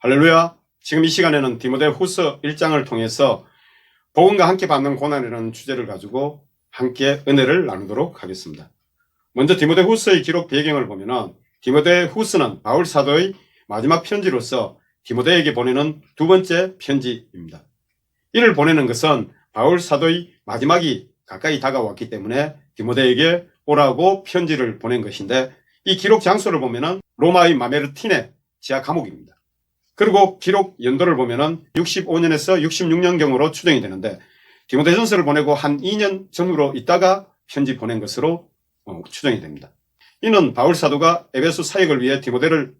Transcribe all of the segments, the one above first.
할렐루야. 지금 이 시간에는 디모데후서 1장을 통해서 복음과 함께 받는 고난이라는 주제를 가지고 함께 은혜를 나누도록 하겠습니다. 먼저 디모데후서의 기록 배경을 보면은 디모데후서는 바울 사도의 마지막 편지로서 디모데에게 보내는 두 번째 편지입니다. 이를 보내는 것은 바울 사도의 마지막이 가까이 다가왔기 때문에 디모데에게 오라고 편지를 보낸 것인데, 이 기록 장소를 보면은 로마의 마메르틴의 지하 감옥입니다. 그리고 기록 연도를 보면은 65년에서 66년경으로 추정이 되는데, 디모데전서를 보내고 한 2년 전으로 있다가 편지 보낸 것으로 추정이 됩니다. 이는 바울 사도가 에베소 사역을 위해 디모데를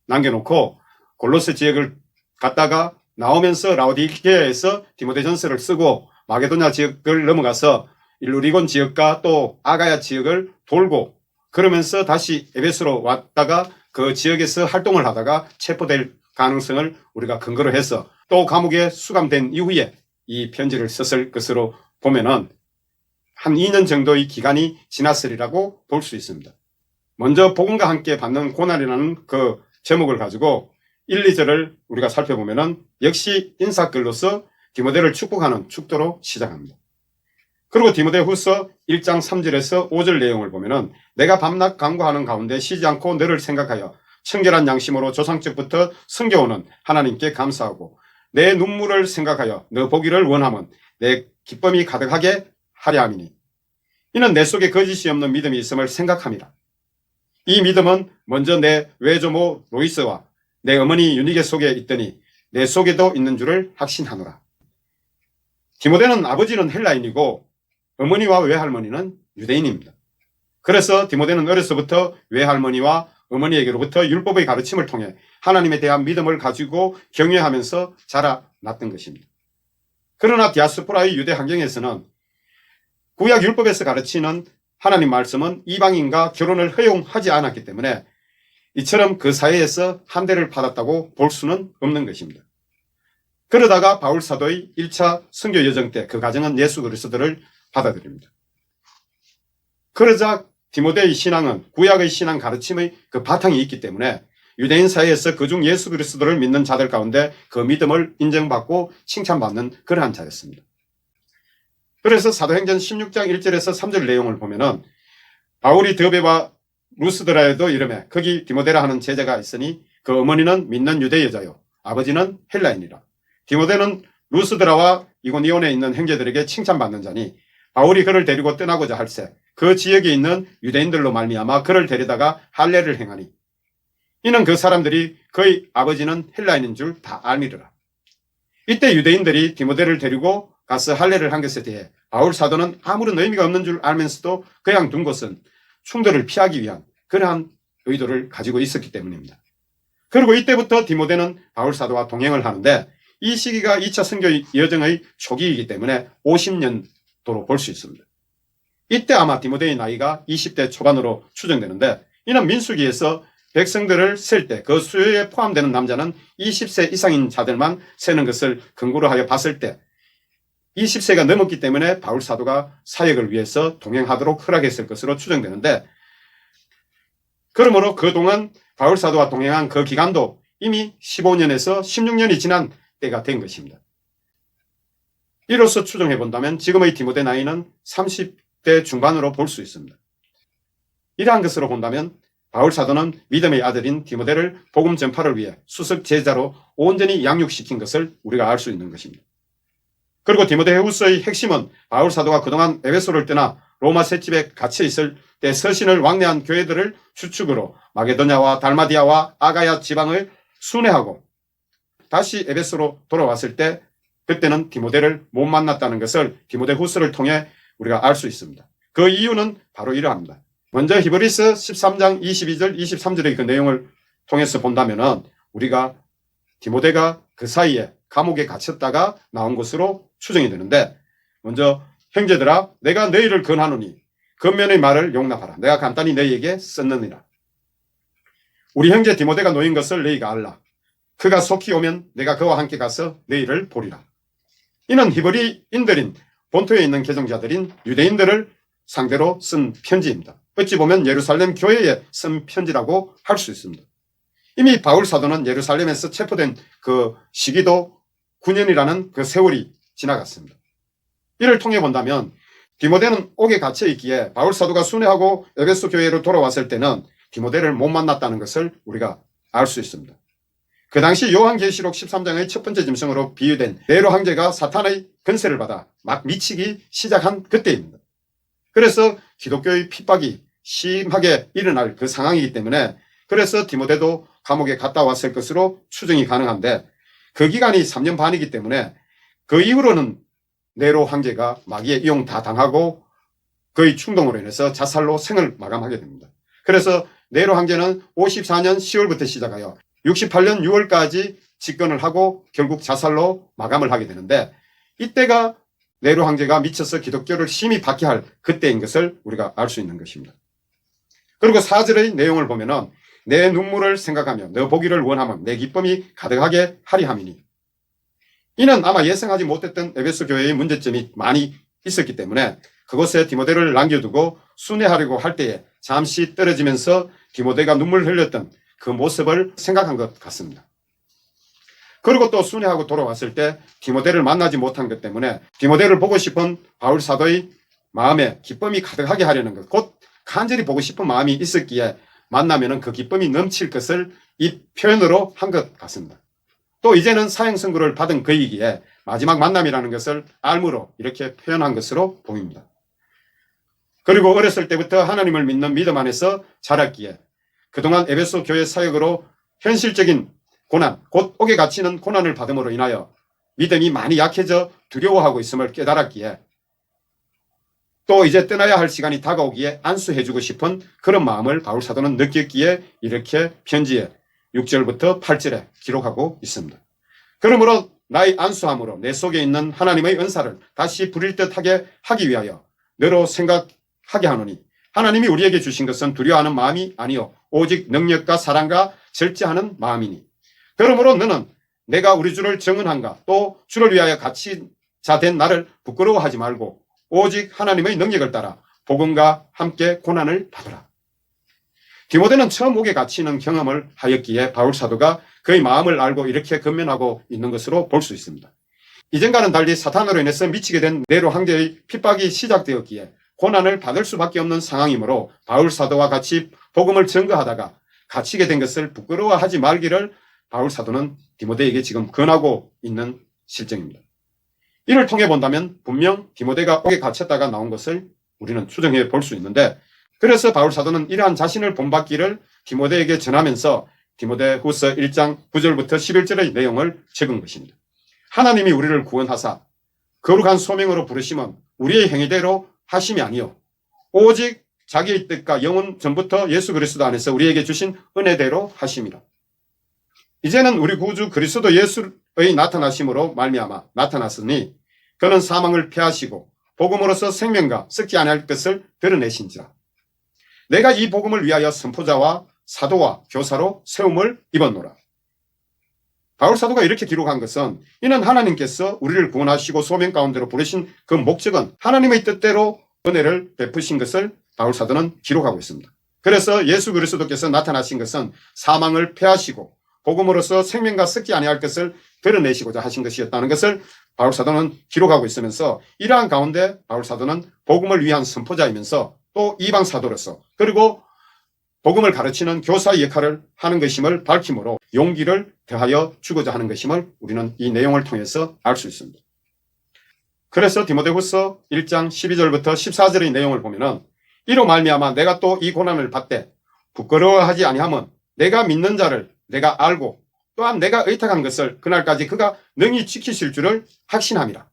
남겨놓고 골로새 지역을 갔다가 나오면서 라오디게아에서 디모데전서를 쓰고 마게도냐 지역을 넘어가서 일루리곤 지역과 또 아가야 지역을 돌고 그러면서 다시 에베소로 왔다가 그 지역에서 활동을 하다가 체포될 가능성을 우리가 근거로 해서 또 감옥에 수감된 이후에 이 편지를 썼을 것으로 보면은 한 2년 정도의 기간이 지났으리라고 볼 수 있습니다. 먼저 복음과 함께 받는 고난이라는 그 제목을 가지고 1, 2절을 우리가 살펴보면은 역시 인사글로서 디모데를 축복하는 축도로 시작합니다. 그리고 디모데후서 1장 3절에서 5절 내용을 보면은 내가 밤낮 간구하는 가운데 쉬지 않고 너를 생각하여 청결한 양심으로 조상적부터 섬겨오는 하나님께 감사하고 내 눈물을 생각하여 너 보기를 원하면 내 기쁨이 가득하게 하려 함이니 이는 내 속에 거짓이 없는 믿음이 있음을 생각함이라. 이 믿음은 먼저 내 외조모 로이스와 내 어머니 유니게 속에 있더니 내 속에도 있는 줄을 확신하노라. 디모데는 아버지는 헬라인이고 어머니와 외할머니는 유대인입니다. 그래서 디모데는 어려서부터 외할머니와 어머니에게로부터 율법의 가르침을 통해 하나님에 대한 믿음을 가지고 경외하면서 자라났던 것입니다. 그러나 디아스포라의 유대 환경에서는 구약 율법에서 가르치는 하나님 말씀은 이방인과 결혼을 허용하지 않았기 때문에 이처럼 그 사회에서 한대를 받았다고 볼 수는 없는 것입니다. 그러다가 바울 사도의 1차 선교 여정 때 그 가정은 예수 그리스도를 받아들입니다. 그러자 디모데의 신앙은 구약의 신앙 가르침의 그 바탕이 있기 때문에 유대인 사회에서 그중 예수 그리스도를 믿는 자들 가운데 그 믿음을 인정받고 칭찬받는 그러한 자였습니다. 그래서 사도행전 16장 1절에서 3절 내용을 보면은 바울이 더베와 루스드라에도 이르매 거기 디모데라 하는 제자가 있으니 그 어머니는 믿는 유대 여자요 아버지는 헬라인이라. 디모데는 루스드라와 이고니온에 있는 형제들에게 칭찬받는 자니 바울이 그를 데리고 떠나고자 할세 그 지역에 있는 유대인들로 말미암아 그를 데려다가 할례를 행하니 이는 그 사람들이 그의 아버지는 헬라인인 줄 다 알미르라. 이때 유대인들이 디모데를 데리고 가서 할례를 한 것에 대해 바울 사도는 아무런 의미가 없는 줄 알면서도 그냥 둔 것은 충돌을 피하기 위한 그러한 의도를 가지고 있었기 때문입니다. 그리고 이때부터 디모데는 바울 사도와 동행을 하는데 이 시기가 2차 선교 여정의 초기이기 때문에 50년도로 볼 수 있습니다. 이때 아마 디모데의 나이가 20대 초반으로 추정되는데 이는 민수기에서 백성들을 셀 때 그 수요에 포함되는 남자는 20세 이상인 자들만 세는 것을 근거로 하여 봤을 때 20세가 넘었기 때문에 바울 사도가 사역을 위해서 동행하도록 허락했을 것으로 추정되는데, 그러므로 그동안 바울 사도와 동행한 그 기간도 이미 15년에서 16년이 지난 때가 된 것입니다. 이로써 추정해 본다면 지금의 디모데 나이는 30대 중반으로 볼 수 있습니다. 이러한 것으로 본다면 바울 사도는 믿음의 아들인 디모데를 복음 전파를 위해 수석 제자로 온전히 양육시킨 것을 우리가 알 수 있는 것입니다. 그리고 디모데후서의 핵심은 바울 사도가 그동안 에베소를 떠나 로마 셋집에 갇혀 있을 때 서신을 왕래한 교회들을 주축으로 마게도냐와 달마디아와 아가야 지방을 순회하고 다시 에베소로 돌아왔을 때 그때는 디모데를 못 만났다는 것을 디모데후서를 통해 우리가 알 수 있습니다. 그 이유는 바로 이러합니다. 먼저 히브리서 13장 22절 23절의 그 내용을 통해서 본다면은 우리가 디모데가 그 사이에 감옥에 갇혔다가 나온 것으로 추정이 되는데, 먼저 형제들아 내가 너희를 권하노니 권면의 말을 용납하라. 내가 간단히 너희에게 썼느니라. 우리 형제 디모데가 놓인 것을 너희가 알라. 그가 속히 오면 내가 그와 함께 가서 너희를 보리라. 이는 히브리인들인 본토에 있는 개종자들인 유대인들을 상대로 쓴 편지입니다. 어찌 보면 예루살렘 교회에 쓴 편지라고 할 수 있습니다. 이미 바울 사도는 예루살렘에서 체포된 그 시기도 9년이라는 그 세월이 지나갔습니다. 이를 통해 본다면 디모데는 옥에 갇혀 있기에 바울 사도가 순회하고 에베소 교회로 돌아왔을 때는 디모데를 못 만났다는 것을 우리가 알 수 있습니다. 그 당시 요한계시록 13장의 첫 번째 짐승으로 비유된 네로 황제가 사탄의 권세를 받아 막 미치기 시작한 그때입니다. 그래서 기독교의 핍박이 심하게 일어날 그 상황이기 때문에 그래서 디모데도 감옥에 갔다 왔을 것으로 추정이 가능한데 그 기간이 3년 반이기 때문에 그 이후로는 네로 황제가 마귀의 이용 다 당하고 그의 충동으로 인해서 자살로 생을 마감하게 됩니다. 그래서 네로 황제는 54년 10월부터 시작하여 68년 6월까지 집권을 하고 결국 자살로 마감을 하게 되는데 이때가 네로 황제가 미쳐서 기독교를 심히 박해할 그때인 것을 우리가 알 수 있는 것입니다. 그리고 4절의 내용을 보면은 내 눈물을 생각하며 너 보기를 원하면 내 기쁨이 가득하게 하리 함이니 이는 아마 예상하지 못했던 에베소 교회의 문제점이 많이 있었기 때문에 그곳에 디모데를 남겨두고 순회하려고 할 때에 잠시 떨어지면서 디모데가 눈물을 흘렸던 그 모습을 생각한 것 같습니다. 그리고 또 순회하고 돌아왔을 때 디모데를 만나지 못한 것 때문에 디모데를 보고 싶은 바울 사도의 마음에 기쁨이 가득하게 하려는 것, 곧 간절히 보고 싶은 마음이 있었기에 만나면은 그 기쁨이 넘칠 것을 이 표현으로 한 것 같습니다. 또 이제는 사형 선고를 받은 그이기에 마지막 만남이라는 것을 알므로 이렇게 표현한 것으로 보입니다. 그리고 어렸을 때부터 하나님을 믿는 믿음 안에서 자랐기에 그동안 에베소 교회 사역으로 현실적인 고난, 곧 옥에 갇히는 고난을 받음으로 인하여 믿음이 많이 약해져 두려워하고 있음을 깨달았기에 또 이제 떠나야 할 시간이 다가오기에 안수해주고 싶은 그런 마음을 바울 사도는 느꼈기에 이렇게 편지에 6절부터 8절에 기록하고 있습니다. 그러므로 나의 안수함으로 내 속에 있는 하나님의 은사를 다시 부릴 듯하게 하기 위하여 너로 생각하게 하노니 하나님이 우리에게 주신 것은 두려워하는 마음이 아니요 오직 능력과 사랑과 절제하는 마음이니 그러므로 너는 내가 우리 주를 정언한가 또 주를 위하여 갇힌 자 된 나를 부끄러워하지 말고 오직 하나님의 능력을 따라 복음과 함께 고난을 받으라. 디모데는 처음 옥에 갇히는 경험을 하였기에 바울 사도가 그의 마음을 알고 이렇게 건면하고 있는 것으로 볼 수 있습니다. 이전과는 달리 사탄으로 인해서 미치게 된 네로 황제의 핍박이 시작되었기에 고난을 받을 수밖에 없는 상황이므로 바울 사도와 같이 복음을 전거하다가 갇히게 된 것을 부끄러워하지 말기를 바울 사도는 디모데에게 지금 권하고 있는 실정입니다. 이를 통해 본다면 분명 디모데가 옥에 갇혔다가 나온 것을 우리는 추정해 볼 수 있는데 그래서 바울 사도는 이러한 자신을 본받기를 디모데에게 전하면서 디모데후서 1장 9절부터 11절의 내용을 적은 것입니다. 하나님이 우리를 구원하사 거룩한 소명으로 부르심은 우리의 행위대로 하심이 아니요 오직 자기의 뜻과 영원 전부터 예수 그리스도 안에서 우리에게 주신 은혜대로 하심이라. 이제는 우리 구주 그리스도 예수의 나타나심으로 말미암아 나타났으니 그는 사망을 패하시고 복음으로서 생명과 썩지 아니할 것을 드러내신지라. 내가 이 복음을 위하여 선포자와 사도와 교사로 세움을 입었노라. 바울 사도가 이렇게 기록한 것은 이는 하나님께서 우리를 구원하시고 소명 가운데로 부르신 그 목적은 하나님의 뜻대로 은혜를 베푸신 것을 바울 사도는 기록하고 있습니다. 그래서 예수 그리스도께서 나타나신 것은 사망을 패하시고 복음으로서 생명과 썩지 아니할 것을 드러내시고자 하신 것이었다는 것을 바울 사도는 기록하고 있으면서 이러한 가운데 바울 사도는 복음을 위한 선포자이면서 또 이방 사도로서 그리고 복음을 가르치는 교사의 역할을 하는 것임을 밝힘으로 용기를 더하여 주고자 하는 것임을 우리는 이 내용을 통해서 알 수 있습니다. 그래서 디모데후서 1장 12절부터 14절의 내용을 보면은 이로 말미암아 내가 또 이 고난을 받되 부끄러워하지 아니함은 내가 믿는 자를 내가 알고 또한 내가 의탁한 것을 그날까지 그가 능히 지키실 줄을 확신함이라.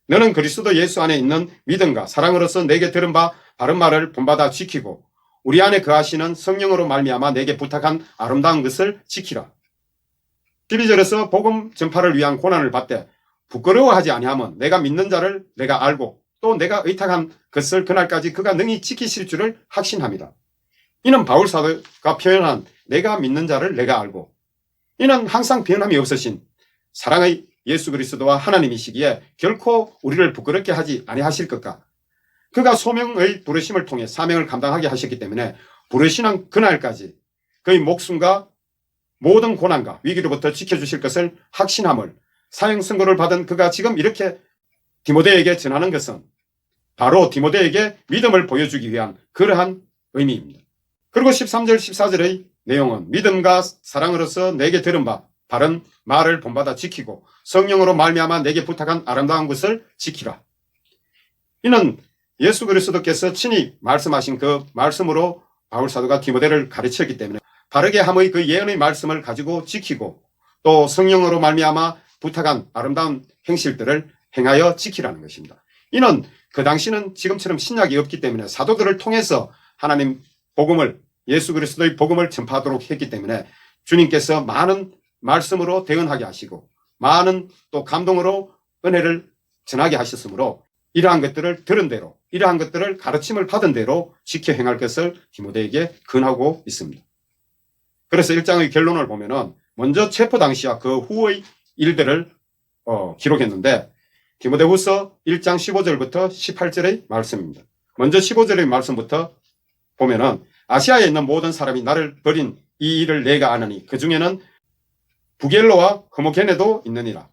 너는 그리스도 예수 안에 있는 믿음과 사랑으로서 내게 들은 바 바른 말을 본받아 지키고 우리 안에 거하시는 성령으로 말미암아 내게 부탁한 아름다운 것을 지키라. 12절에서 복음 전파를 위한 고난을 받되 부끄러워하지 아니함은 내가 믿는 자를 내가 알고 또 내가 의탁한 것을 그날까지 그가 능히 지키실 줄을 확신합니다. 이는 바울 사도가 표현한 내가 믿는 자를 내가 알고 이는 항상 변함이 없으신 사랑의 예수 그리스도와 하나님이시기에 결코 우리를 부끄럽게 하지 아니하실 것과 그가 소명의 부르심을 통해 사명을 감당하게 하셨기 때문에 부르시는 그날까지 그의 목숨과 모든 고난과 위기로부터 지켜주실 것을 확신함을 사형 선고를 받은 그가 지금 이렇게 디모데에게 전하는 것은 바로 디모데에게 믿음을 보여주기 위한 그러한 의미입니다. 그리고 13절 14절의 내용은 믿음과 사랑으로서 내게 들은 바 바른 말을 본받아 지키고 성령으로 말미암아 내게 부탁한 아름다운 것을 지키라. 이는 예수 그리스도께서 친히 말씀하신 그 말씀으로 바울 사도가 디모데를 가르쳤기 때문에 바르게 함의 그 예언의 말씀을 가지고 지키고 또 성령으로 말미암아 부탁한 아름다운 행실들을 행하여 지키라는 것입니다. 이는 그 당시는 지금처럼 신약이 없기 때문에 사도들을 통해서 하나님 복음을 예수 그리스도의 복음을 전파하도록 했기 때문에 주님께서 많은 말씀으로 대언하게 하시고 많은 또 감동으로 은혜를 전하게 하셨으므로 이러한 것들을 들은 대로 이러한 것들을 가르침을 받은 대로 지켜 행할 것을 디모데에게 권하고 있습니다. 그래서 1장의 결론을 보면은 먼저 체포 당시와 그 후의 일들을 기록했는데 디모데후서 1장 15절부터 18절의 말씀입니다. 먼저 15절의 말씀부터 보면은 아시아에 있는 모든 사람이 나를 버린 이 일을 내가 아느니 그 중에는 부겔로와 흐모게네도 있느니라.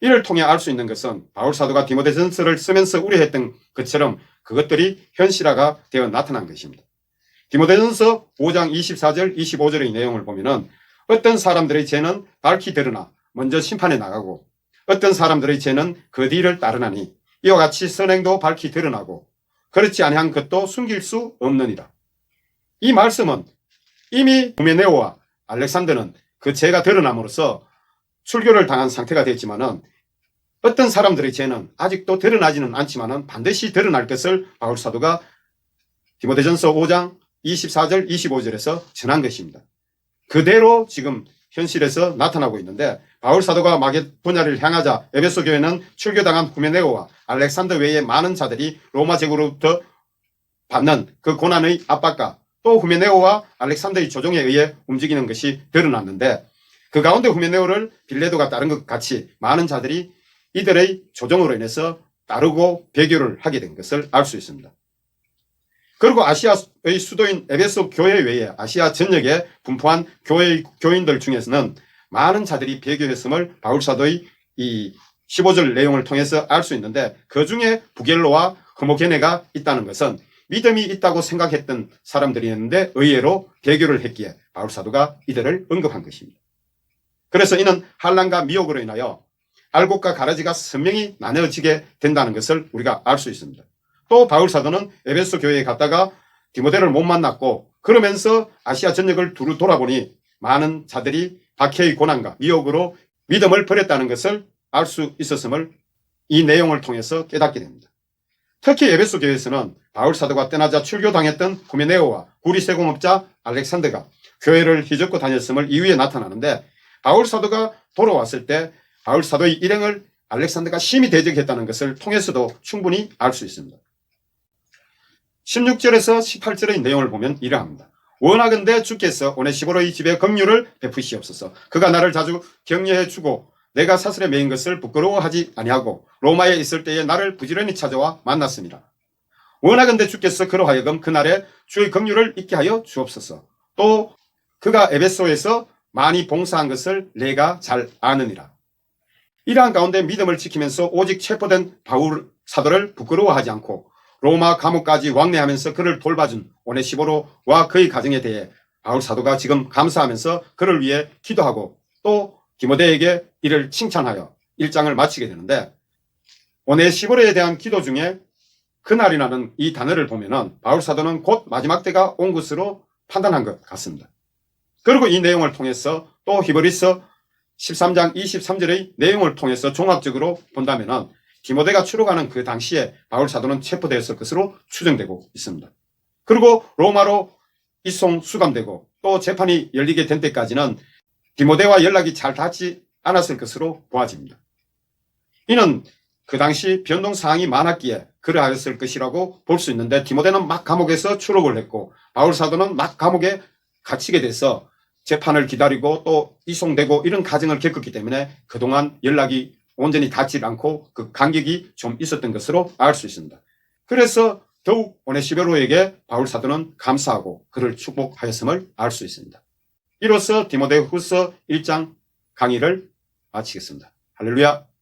이를 통해 알 수 있는 것은 바울 사도가 디모데전서를 쓰면서 우려했던 것처럼 그것들이 현실화가 되어 나타난 것입니다. 디모데전서 5장 24절 25절의 내용을 보면은 어떤 사람들의 죄는 밝히 드러나 먼저 심판에 나가고 어떤 사람들의 죄는 그 뒤를 따르나니 이와 같이 선행도 밝히 드러나고 그렇지 아니한 것도 숨길 수 없느니라. 이 말씀은 이미 후메네오와 알렉산더는 그 죄가 드러남으로써 출교를 당한 상태가 됐지만은 어떤 사람들의 죄는 아직도 드러나지는 않지만은 반드시 드러날 것을 바울 사도가 디모데전서 5장 24절 25절에서 전한 것입니다. 그대로 지금 현실에서 나타나고 있는데 바울 사도가 마게도냐를 향하자 에베소 교회는 출교당한 후메네오와 알렉산더 외에 많은 자들이 로마 제국으로부터 받는 그 고난의 압박과 또 후메네오와 알렉산더의 조종에 의해 움직이는 것이 드러났는데 그 가운데 후메네오를 빌레도가 따른 것 같이 많은 자들이 이들의 조종으로 인해서 따르고 배교를 하게 된 것을 알 수 있습니다. 그리고 아시아의 수도인 에베소 교회 외에 아시아 전역에 분포한 교인들 중에서는 많은 자들이 배교했음을 바울 사도의 이 15절 내용을 통해서 알 수 있는데 그 중에 부겔로와 흐모게네가 있다는 것은 믿음이 있다고 생각했던 사람들이었는데 의외로 배교를 했기에 바울 사도가 이들을 언급한 것입니다. 그래서 이는 환난과 미혹으로 인하여 알곡과 가라지가 선명히 나뉘어지게 된다는 것을 우리가 알 수 있습니다. 또 바울 사도는 에베소 교회에 갔다가 디모데를 못 만났고 그러면서 아시아 전역을 두루 돌아보니 많은 자들이 박해의 고난과 미혹으로 믿음을 버렸다는 것을 알 수 있었음을 이 내용을 통해서 깨닫게 됩니다. 특히 에베소 교회에서는 바울 사도가 떠나자 출교당했던 후메네오와 구리세공업자 알렉산더가 교회를 휘젓고 다녔음을 이후에 나타나는데 바울 사도가 돌아왔을 때 바울 사도의 일행을 알렉산더가 심히 대적했다는 것을 통해서도 충분히 알 수 있습니다. 16절에서 18절의 내용을 보면 이러합니다. 원하건대 주께서 오네시보로의 집에 긍휼을 베푸시옵소서. 그가 나를 자주 격려해 주고 내가 사슬에 매인 것을 부끄러워하지 아니하고 로마에 있을 때에 나를 부지런히 찾아와 만났습니다. 원하건대 주께서 그로 하여금 그날에 주의 긍휼을 잊게 하여 주옵소서. 또 그가 에베소에서 많이 봉사한 것을 내가 잘 아느니라. 이러한 가운데 믿음을 지키면서 오직 체포된 바울 사도를 부끄러워하지 않고 로마 감옥까지 왕래하면서 그를 돌봐준 오네시보로와 그의 가정에 대해 바울 사도가 지금 감사하면서 그를 위해 기도하고 또 디모데에게 이를 칭찬하여 1장을 마치게 되는데 오네시보로에 대한 기도 중에 그날이라는 이 단어를 보면은 바울 사도는 곧 마지막 때가 온 것으로 판단한 것 같습니다. 그리고 이 내용을 통해서 또 히브리서 13장 23절의 내용을 통해서 종합적으로 본다면은 디모데가 추록하는 그 당시에 바울 사도는 체포되었을 것으로 추정되고 있습니다. 그리고 로마로 이송 수감되고 또 재판이 열리게 된 때까지는 디모데와 연락이 잘 닿지 않았을 것으로 보아집니다. 이는 그 당시 변동사항이 많았기에 그러하였을 것이라고 볼 수 있는데 디모데는 막 감옥에서 추록을 했고 바울 사도는 막 감옥에 갇히게 돼서 재판을 기다리고 또 이송되고 이런 과정을 겪었기 때문에 그동안 연락이 온전히 닿지 않고 그 간격이 좀 있었던 것으로 알 수 있습니다. 그래서 더욱 오네시보로에게 바울 사도는 감사하고 그를 축복하였음을 알 수 있습니다. 이로써 디모데후서 1장 강의를 마치겠습니다. 할렐루야.